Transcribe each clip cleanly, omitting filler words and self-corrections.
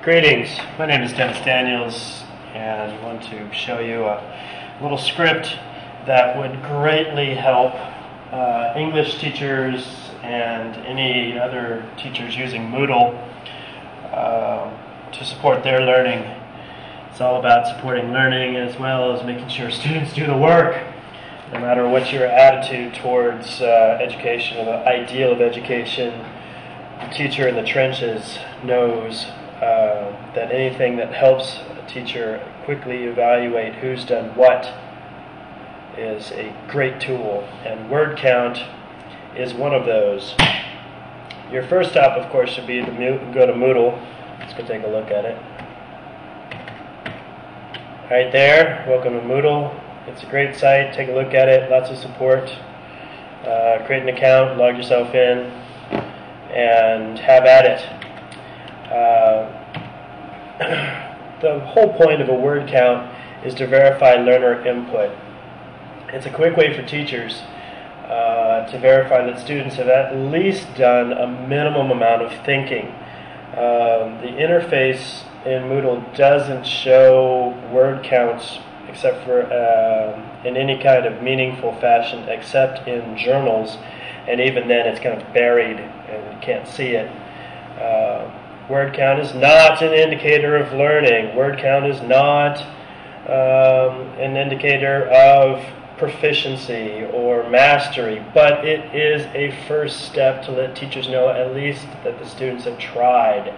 Greetings, my name is Dennis Daniels, and I want to show you a little script that would greatly help English teachers and any other teachers using Moodle to support their learning. It's all about supporting learning as well as making sure students do the work. No matter what your attitude towards education or the ideal of education, the teacher in the trenches knows that anything that helps a teacher quickly evaluate who's done what is a great tool, and word count is one of those. Your first stop, of course, should be to go to Moodle. Let's go take a look at it. Right there, welcome to Moodle. It's a great site, take a look at it, lots of support. Create an account, log yourself in, and have at it. The whole point of a word count is to verify learner input. It's a quick way for teachers to verify that students have at least done a minimum amount of thinking. The interface in Moodle doesn't show word counts except for in any kind of meaningful fashion except in journals, and even then it's kind of buried and you can't see it. Word count is not an indicator of learning. Word count is not an indicator of proficiency or mastery, but it is a first step to let teachers know at least that the students have tried.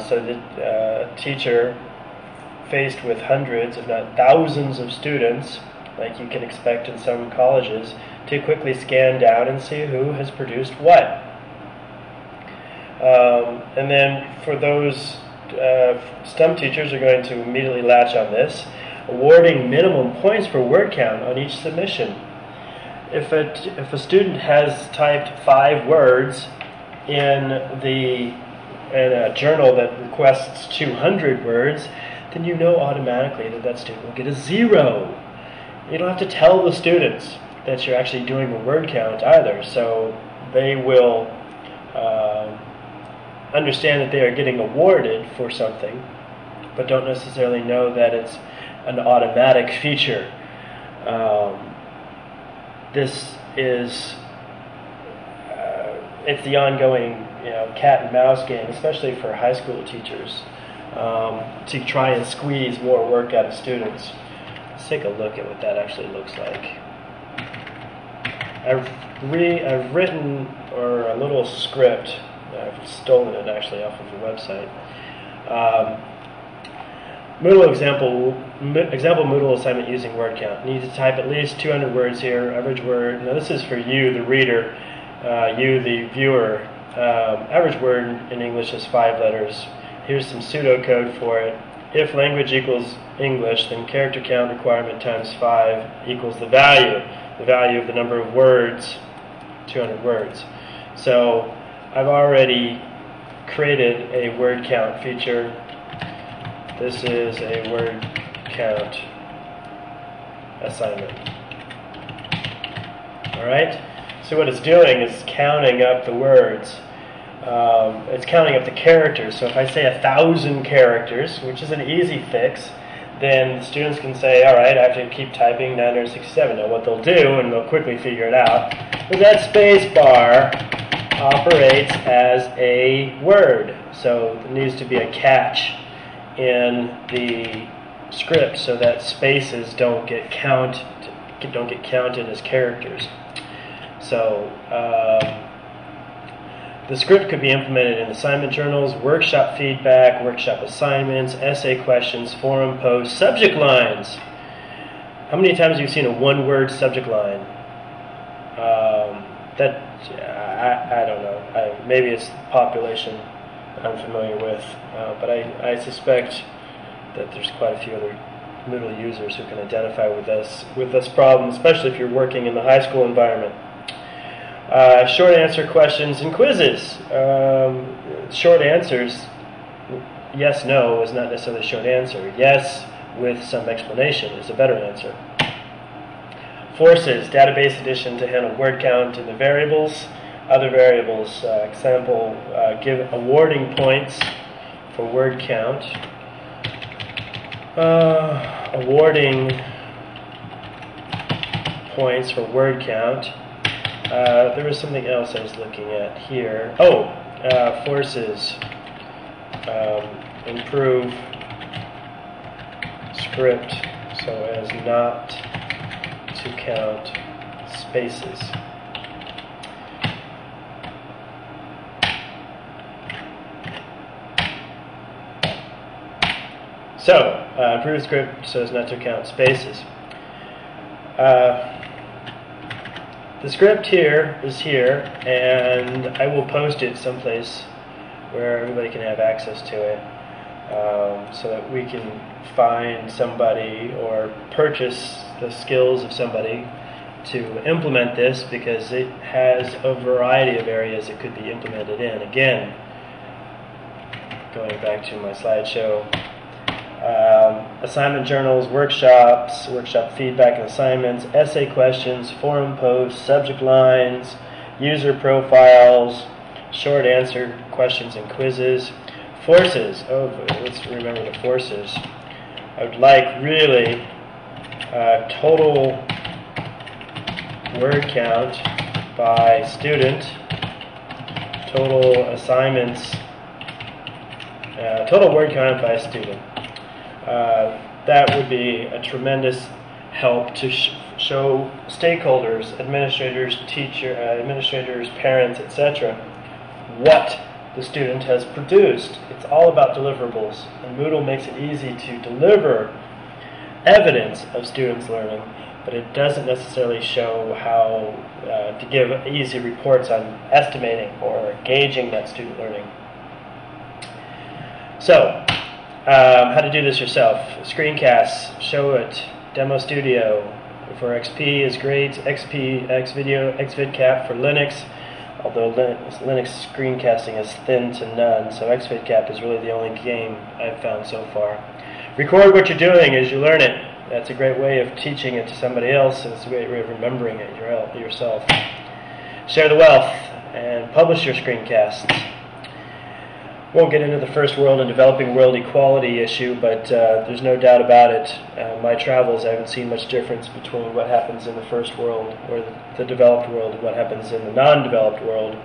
So the teacher, faced with hundreds, if not thousands of students, like you can expect in some colleges, to quickly scan down and see who has produced what. And then for those, some teachers are going to immediately latch on this, awarding minimum points for word count on each submission. If a student has typed 5 words in a journal that requests 200 words, then you know automatically that that student will get a 0. You don't have to tell the students that you're actually doing a word count either, so they will understand that they are getting awarded for something, but don't necessarily know that it's an automatic feature. This is it's the ongoing cat and mouse game, especially for high school teachers, to try and squeeze more work out of students. Let's take a look at what that actually looks like. I've written a little script. I've stolen it actually off of the website. Moodle example Moodle assignment using word count. You need to type at least 200 words here, average word. Now this is for you, the reader, you, the viewer. Average word in English is 5 letters. Here's some pseudocode for it. If language equals English, then character count requirement times 5 equals the value of the number of words, 200 words. So I've already created a word count feature. This is a word count assignment. Alright, so what it's doing is counting up the words. It's counting up the characters. So if I say 1,000 characters, which is an easy fix, then the students can say, alright, I have to keep typing 967. Now what they'll do, and they'll quickly figure it out, is that space bar operates as a word. So there needs to be a catch in the script so that spaces don't get counted as characters. So the script could be implemented in assignment journals, workshop feedback, workshop assignments, essay questions, forum posts, subject lines. How many times have you seen a one-word subject line? I don't know. Maybe it's the population I'm familiar with, but I suspect that there's quite a few other Moodle users who can identify with this problem, especially if you're working in the high school environment. Short answer questions and quizzes. Short answers, yes, no, is not necessarily a short answer. Yes, with some explanation is a better answer. Forces, database addition to handle word count in the variables. Other variables, example, give awarding points for word count. Awarding points for word count. There was something else I was looking at here. Oh, forces. Improve script so as not to count spaces. So, improve script so as not to count spaces. The script here is here, and I will post it someplace where everybody can have access to it, so that we can find somebody or purchase the skills of somebody to implement this, because it has a variety of areas it could be implemented in. Again, going back to my slideshow, assignment journals, workshops, workshop feedback and assignments, essay questions, forum posts, subject lines, user profiles, short answer questions and quizzes. Forces. Oh, let's remember the forces. I would like really total word count by student, total assignments, total word count by student. That would be a tremendous help to show stakeholders, administrators, administrators, parents, etc., what the student has produced. It's all about deliverables, and Moodle makes it easy to deliver evidence of students learning, but it doesn't necessarily show how to give easy reports on estimating or gauging that student learning. So, how to do this yourself. Screencasts, show it. Demo Studio for XP is great. XP, Xvideo, Xvidcap for Linux, although Linux screencasting is thin to none, so Xvidcap is really the only game I've found so far. Record what you're doing as you learn it. That's a great way of teaching it to somebody else, and it's a great way of remembering it yourself. Share the wealth and publish your screencasts. Won't get into the first world and developing world equality issue, but there's no doubt about it. My travels, I haven't seen much difference between what happens in the first world, or the developed world, and what happens in the non-developed world.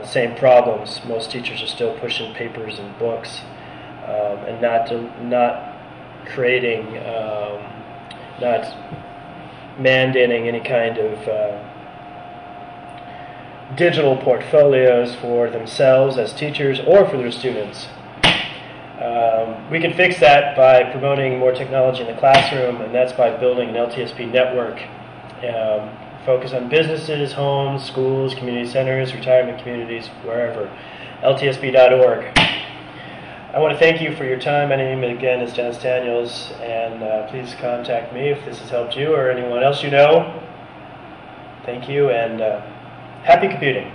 Same problems. Most teachers are still pushing papers and books, and not creating, not mandating any kind of digital portfolios for themselves as teachers or for their students. We can fix that by promoting more technology in the classroom, and that's by building an LTSP network. Focus on businesses, homes, schools, community centers, retirement communities, wherever. LTSP.org. I want to thank you for your time. My name again is Dennis Daniels, and please contact me if this has helped you or anyone else you know. Thank you, and happy computing.